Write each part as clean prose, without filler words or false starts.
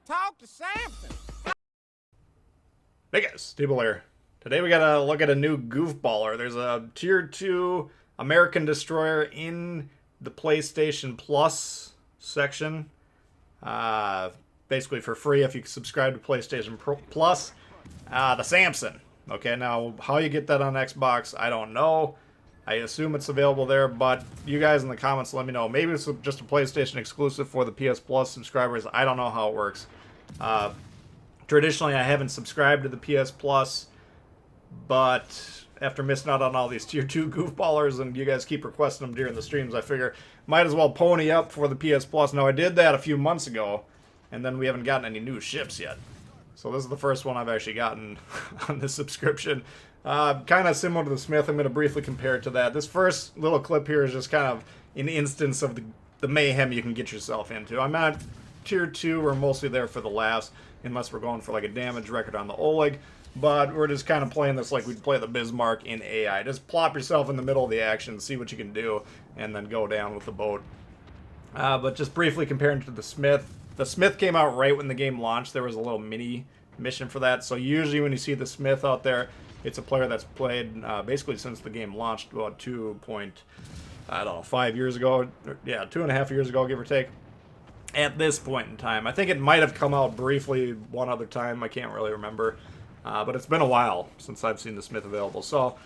Talk to Sampson. Hey guys, Tbull here. Today we gotta look at a new Goofballer. There's a Tier 2 American Destroyer in the PlayStation Plus section. Uh, Basically for free if you subscribe to PlayStation Plus. The Sampson. Okay, now how you get that on Xbox, I don't know. I assume it's available there, but you guys in the comments let me know. Maybe it's just a PlayStation exclusive for the PS Plus subscribers. I don't know how it works. Uh, Traditionally, I haven't subscribed to the PS Plus, but after missing out on all these Tier 2 goofballers and you guys keep requesting them during the streams, I figure might as well pony up for the PS Plus. Now, I did that a few months ago, and then we haven't gotten any new ships yet. So this is the first one I've actually gotten on this subscription. Kind of similar to the Smith. I'm going to briefly compare it to that. This first little clip here is just kind of an instance of the mayhem you can get yourself into. I'm at Tier 2. We're mostly there for the laughs, unless we're going for like a damage record on the Oleg. But we're just kind of playing this like we'd play the Bismarck in AI. Just plop yourself in the middle of the action, see what you can do, and then go down with the boat. But just briefly comparing to the Smith. The Smith came out right when the game launched. There was a little mini mission for that. So usually when you see the Smith out there, it's a player that's played basically since the game launched about 5 years ago. Yeah, 2.5 years ago, give or take. At this point in time, I think it might have come out briefly one other time. I can't really remember. But it's been a while since I've seen the Smith available. So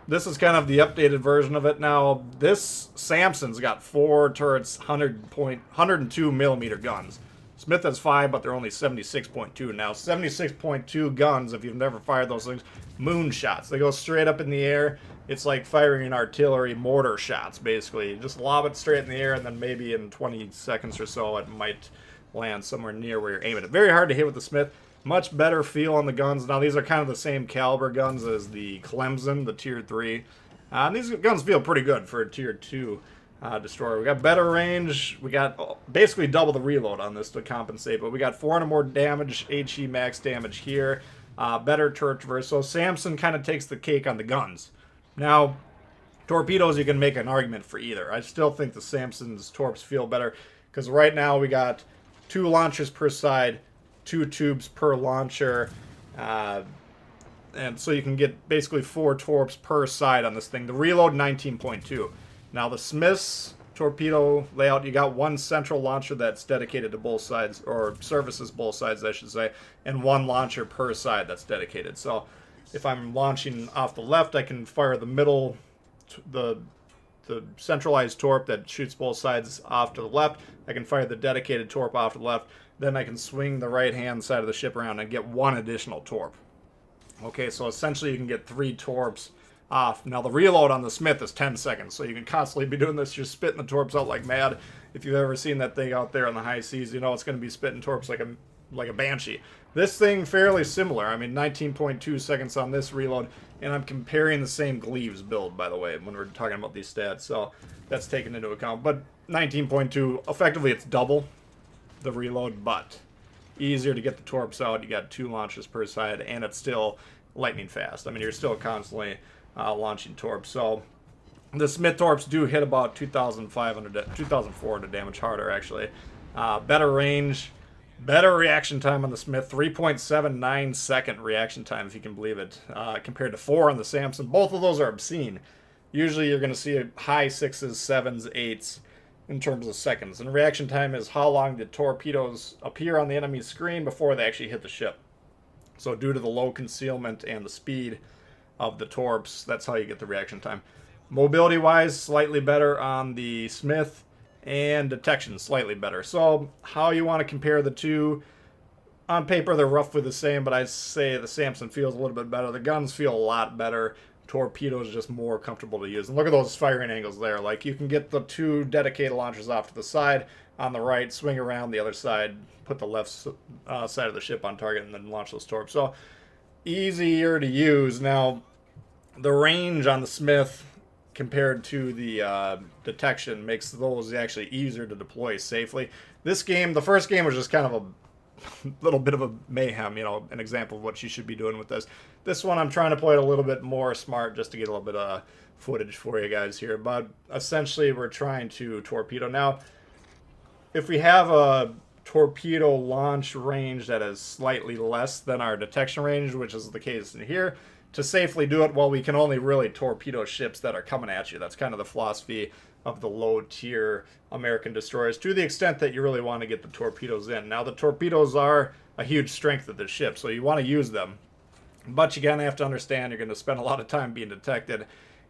this is kind of the updated version of it. Now, this Sampson's got 4 turrets, 102 millimeter guns. Smith has 5, but they're only 76.2. Now, 76.2 guns, if you've never fired those things, moonshots. They go straight up in the air. It's like firing an artillery mortar shots, basically. You just lob it straight in the air, and then maybe in 20 seconds or so, it might land somewhere near where you're aiming it. Very hard to hit with the Smith. Much better feel on the guns. Now, these are kind of the same caliber guns as the Clemson, the Tier 3. These guns feel pretty good for a Tier 2 destroyer. We got better range. We got basically double the reload on this to compensate, but we got 400 more damage, HE max damage here. Better turret traverse. So Sampson kind of takes the cake on the guns. Now, torpedoes, you can make an argument for either. I still think the Sampson's torps feel better because right now we got 2 launchers per side, 2 tubes per launcher, and so you can get basically 4 torps per side on this thing. The reload 19.2. Now the Smith's torpedo layout, you got 1 central launcher that's dedicated to both sides, or services both sides, I should say, and 1 launcher per side that's dedicated. So if I'm launching off the left, I can fire the middle, the centralized torp that shoots both sides off to the left. I can fire the dedicated torp off to the left. Then I can swing the right-hand side of the ship around and get 1 additional torp. Okay, so essentially you can get 3 torps off. Now the reload on the Smith is 10 seconds, so you can constantly be doing this. You're spitting the torps out like mad. If you've ever seen that thing out there on the high seas, you know it's going to be spitting torps like a banshee. This thing fairly similar. I mean, 19.2 seconds on this reload, and I'm comparing the same Gleaves build, by the way, when we're talking about these stats, so that's taken into account. But 19.2, effectively it's double the reload, but easier to get the torps out. You got 2 launches per side, and it's still lightning fast. I mean, you're still constantly launching torps. So the Smith torps do hit about 2,400 damage harder, actually. Better range, better reaction time on the Smith, 3.79 second reaction time, if you can believe it, compared to 4 on the Sampson. Both of those are obscene. Usually you're going to see high 6s, 7s, 8s in terms of seconds. And reaction time is how long the torpedoes appear on the enemy's screen before they actually hit the ship. So due to the low concealment and the speed of the torps, that's how you get the reaction time. Mobility-wise, slightly better on the Smith, and detection slightly better. So how you want to compare the two, on paper they're roughly the same, but I'd say the Sampson feels a little bit better. The guns feel a lot better. Torpedoes just more comfortable to use. And look at those firing angles there. Like, you can get the 2 dedicated launchers off to the side on the right, swing around the other side, put the left side of the ship on target, and then launch those torps. So easier to use. Now, the range on the Smith compared to the detection makes those actually easier to deploy safely. This game, the first game was just kind of a little bit of a mayhem, you know, an example of what you should be doing with this. This one I'm trying to play it a little bit more smart just to get a little bit of footage for you guys here. But essentially we're trying to torpedo. Now, if we have a torpedo launch range that is slightly less than our detection range, which is the case in here, to safely do it. Well, we can only really torpedo ships that are coming at you. That's kind of the philosophy of the low tier American destroyers, to the extent that you really want to get the torpedoes in. Now, the torpedoes are a huge strength of the ship, so you want to use them. But you're going to have to understand you're going to spend a lot of time being detected.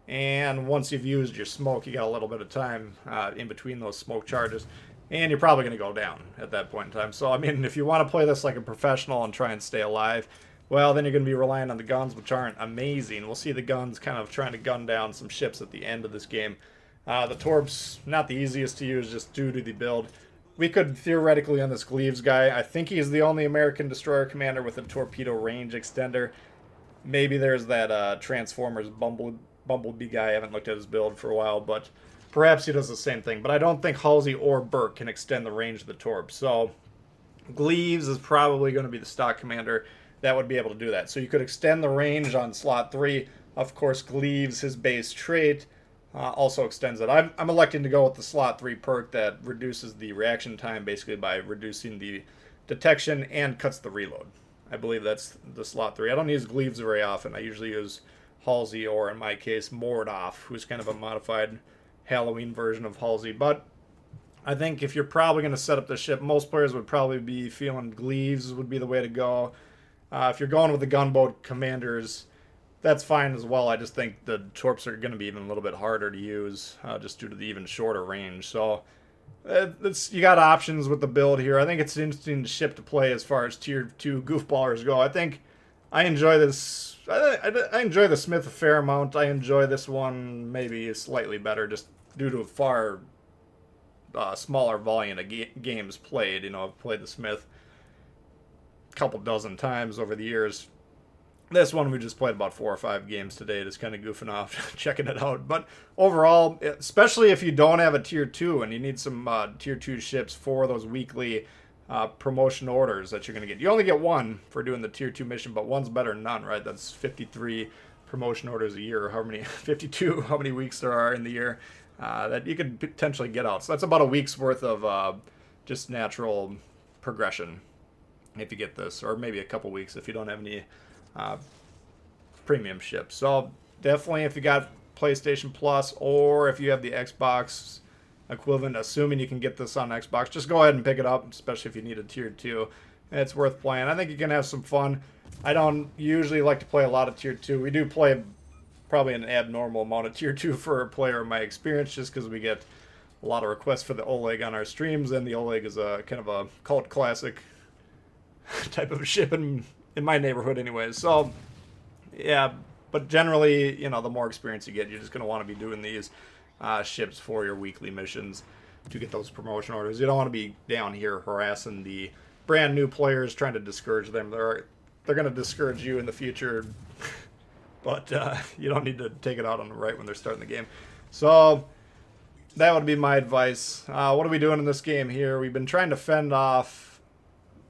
And once you've used your smoke, you got a little bit of time in between those smoke charges. And you're probably going to go down at that point in time. So, I mean, if you want to play this like a professional and try and stay alive, well, then you're going to be relying on the guns, which aren't amazing. We'll see the guns kind of trying to gun down some ships at the end of this game. The Torps, not the easiest to use just due to the build. We could theoretically on this Gleaves guy, I think he's the only American destroyer commander with a torpedo range extender. Maybe there's that Transformers Bumblebee guy. I haven't looked at his build for a while, but perhaps he does the same thing. But I don't think Halsey or Burke can extend the range of the Torp. So Gleaves is probably going to be the stock commander that would be able to do that. So you could extend the range on slot 3. Of course, Gleaves, his base trait, also extends it. I'm electing to go with the slot 3 perk that reduces the reaction time basically by reducing the detection and cuts the reload. I believe that's the slot 3. I don't use Gleaves very often. I usually use Halsey or, in my case, Mordoff, who's kind of a modified Halloween version of Halsey. But I think if you're probably going to set up the ship, most players would probably be feeling Gleaves would be the way to go. If you're going with the gunboat commanders, that's fine as well. I just think the Torps are going to be even a little bit harder to use just due to the even shorter range. So you got options with the build here. I think it's an interesting ship to play as far as tier 2 goofballers go. I think I enjoy this. I enjoy the Smith a fair amount. I enjoy this one maybe slightly better just due to a far smaller volume of games played. You know, I've played the Smith a couple dozen times over the years. This one we just played about 4 or 5 games today, just kind of goofing off, checking it out. But overall, especially if you don't have a tier 2 and you need some tier 2 ships for those weekly promotion orders that you're going to get. You only get one for doing the tier 2 mission, but one's better than none, right? That's 53 promotion orders a year, or how many, 52, how many weeks there are in the year that you could potentially get out. So that's about a week's worth of just natural progression if you get this, or maybe a couple weeks if you don't have any premium ships. So definitely if you got PlayStation Plus or if you have the Xbox equivalent, assuming you can get this on Xbox, just go ahead and pick it up, especially if you need a tier 2. It's worth playing. I think you can have some fun. I don't usually like to play a lot of tier 2. We do play probably an abnormal amount of tier 2 for a player in my experience, just because we get a lot of requests for the Oleg on our streams, and the Oleg is a kind of a cult classic type of ship in my neighborhood anyways. So yeah, but generally, you know, the more experience you get, you're just going to want to be doing these ships for your weekly missions to get those promotion orders. You don't want to be down here harassing the brand new players, trying to discourage them. They're going to discourage you in the future, but you don't need to take it out on them right when they're starting the game. So that would be my advice. What are we doing in this game here? We've been trying to fend off,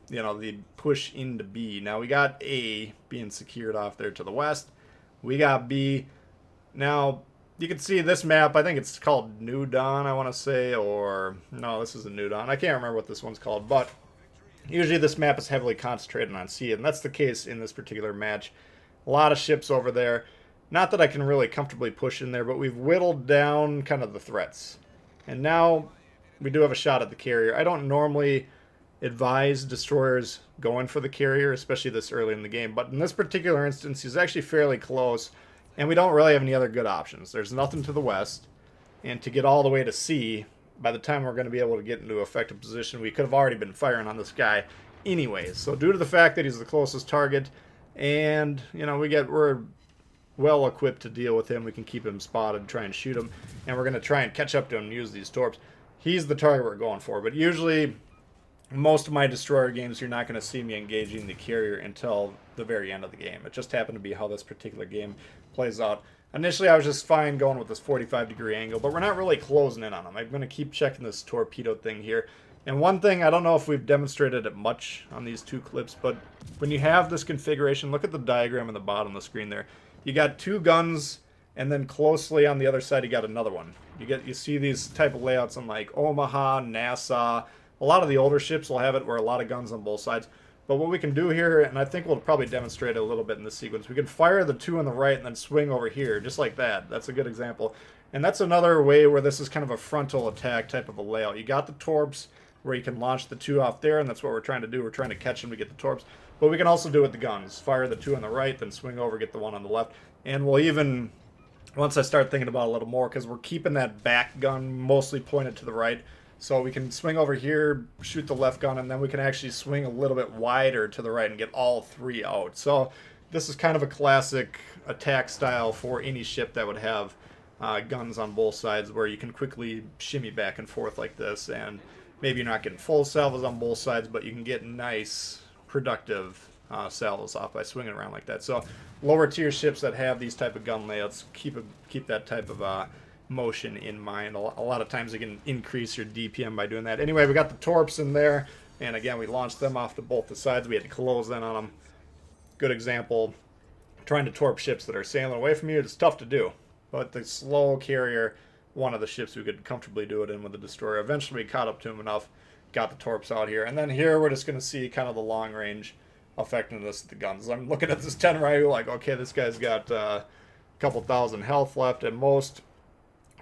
you know, the push into B. Now we got A being secured off there to the west. We got B. Now you can see this map. I think it's called New Dawn, I want to say, or no, this isn't New Dawn. I can't remember what this one's called, but usually this map is heavily concentrated on C, and that's the case in this particular match. A lot of ships over there. Not that I can really comfortably push in there, but we've whittled down kind of the threats. And now we do have a shot at the carrier. I don't normally advise destroyers going for the carrier, especially this early in the game, but in this particular instance, he's actually fairly close, and we don't really have any other good options. There's nothing to the west, and to get all the way to C, by the time we're going to be able to get into effective position, we could have already been firing on this guy anyways. So due to the fact that he's the closest target, and you know, we're well equipped to deal with him, we can keep him spotted, try and shoot him, and we're going to try and catch up to him and use these torps. He's the target we're going for, but usually most of my destroyer games, you're not going to see me engaging the carrier until the very end of the game. It just happened to be how this particular game plays out. Initially, I was just fine going with this 45-degree angle, but we're not really closing in on him. I'm going to keep checking this torpedo thing here. And one thing, I don't know if we've demonstrated it much on these 2 clips, but when you have this configuration, look at the diagram in the bottom of the screen there. You got 2 guns, and then closely on the other side, you got another one. You see these type of layouts on like Omaha, Nassau, A lot of the older ships will have it where a lot of guns on both sides. But what we can do here, and I think we'll probably demonstrate it a little bit in this sequence, we can fire the 2 on the right and then swing over here, just like that. That's a good example. And that's another way where this is kind of a frontal attack type of a layout. You got the torps where you can launch the 2 off there, and that's what we're trying to do. We're trying to catch them to get the torps. But we can also do it with the guns. Fire the 2 on the right, then swing over, get the 1 on the left. And we'll even, once I start thinking about it a little more, because we're keeping that back gun mostly pointed to the right, so we can swing over here, shoot the left gun, and then we can actually swing a little bit wider to the right and get all 3 out. So this is kind of a classic attack style for any ship that would have guns on both sides, where you can quickly shimmy back and forth like this, and maybe you're not getting full salvos on both sides, but you can get nice, productive salvos off by swinging around like that. So lower tier ships that have these type of gun layouts, keep that type of motion in mind. A lot of times you can increase your DPM by doing that. Anyway, we got the torps in there, and again, we launched them off to both the sides. We had to close in on them. Good example. Trying to torp ships that are sailing away from you, it's tough to do. But the slow carrier, one of the ships we could comfortably do it in with the destroyer. Eventually we caught up to him enough, got the torps out here. And then here we're just going to see kind of the long range effectiveness of the guns. I'm looking at this 10 Ryu like, okay, this guy's got a couple thousand health left at most.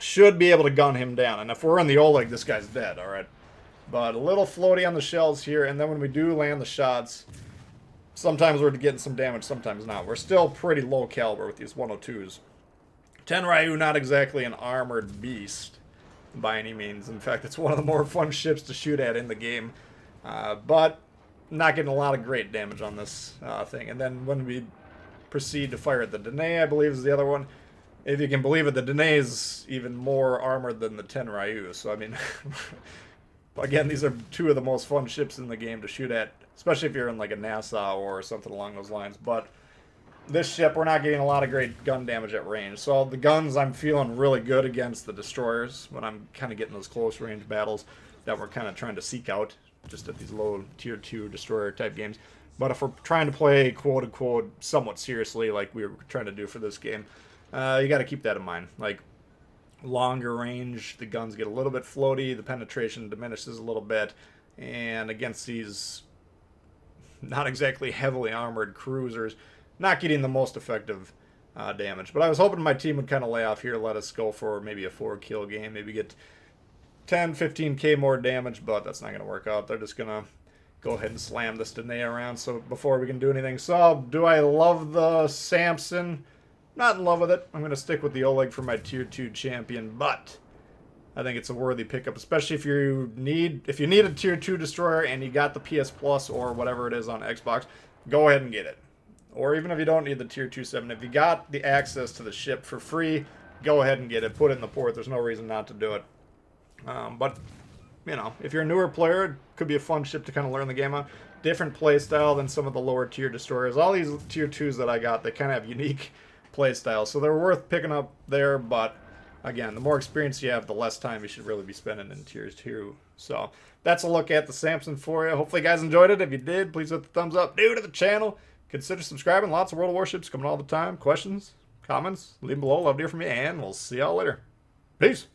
Should be able to gun him down. And if we're in the Oleg, this guy's dead, alright? But a little floaty on the shells here, and then when we do land the shots, sometimes we're getting some damage, sometimes not. We're still pretty low caliber with these 102s. 10 Ryu, not exactly an armored beast by any means. In fact, it's one of the more fun ships to shoot at in the game. But not getting a lot of great damage on this thing. And then when we proceed to fire at the Danae, I believe is the other one. If you can believe it, the Danae is even more armored than the 10 Ryu. So, I mean, again, these are 2 of the most fun ships in the game to shoot at, especially if you're in like a Nassau or something along those lines. But this ship, we're not getting a lot of great gun damage at range. So the guns, I'm feeling really good against the destroyers when I'm kind of getting those close range battles that we're kind of trying to seek out just at these low tier 2 destroyer type games. But if we're trying to play quote unquote somewhat seriously like we were trying to do for this game, you got to keep that in mind. Like longer range, the guns get a little bit floaty, the penetration diminishes a little bit, and against these not exactly heavily armored cruisers, not getting the most effective damage. But I was hoping my team would kind of lay off here, let us go for maybe a 4-kill game, maybe get 10, 15k more damage, but that's not going to work out. They're just going to go ahead and slam this Danae around so before we can do anything. So, do I love the Sampson? Not in love with it. I'm going to stick with the Oleg for my tier 2 champion, but I think it's a worthy pickup, especially if you need a tier 2 destroyer and you got the PS Plus or whatever it is on Xbox, go ahead and get it. Or even if you don't need the tier 2-7, if you got the access to the ship for free, go ahead and get it. Put it in the port. There's no reason not to do it. But, you know, if you're a newer player, it could be a fun ship to kind of learn the game on. Different play style than some of the lower tier destroyers. All these tier 2s that I got, they kind of have unique play styles, so they're worth picking up there, but again, the more experience you have, the less time you should really be spending in tiers 2. So that's a look at the Sampson for you. Hopefully you guys enjoyed it. If you did, please hit the thumbs up. New to the channel, consider subscribing. Lots of World of Warships coming all the time. Questions, comments, leave them below. Love to hear from you, and we'll see y'all later. Peace.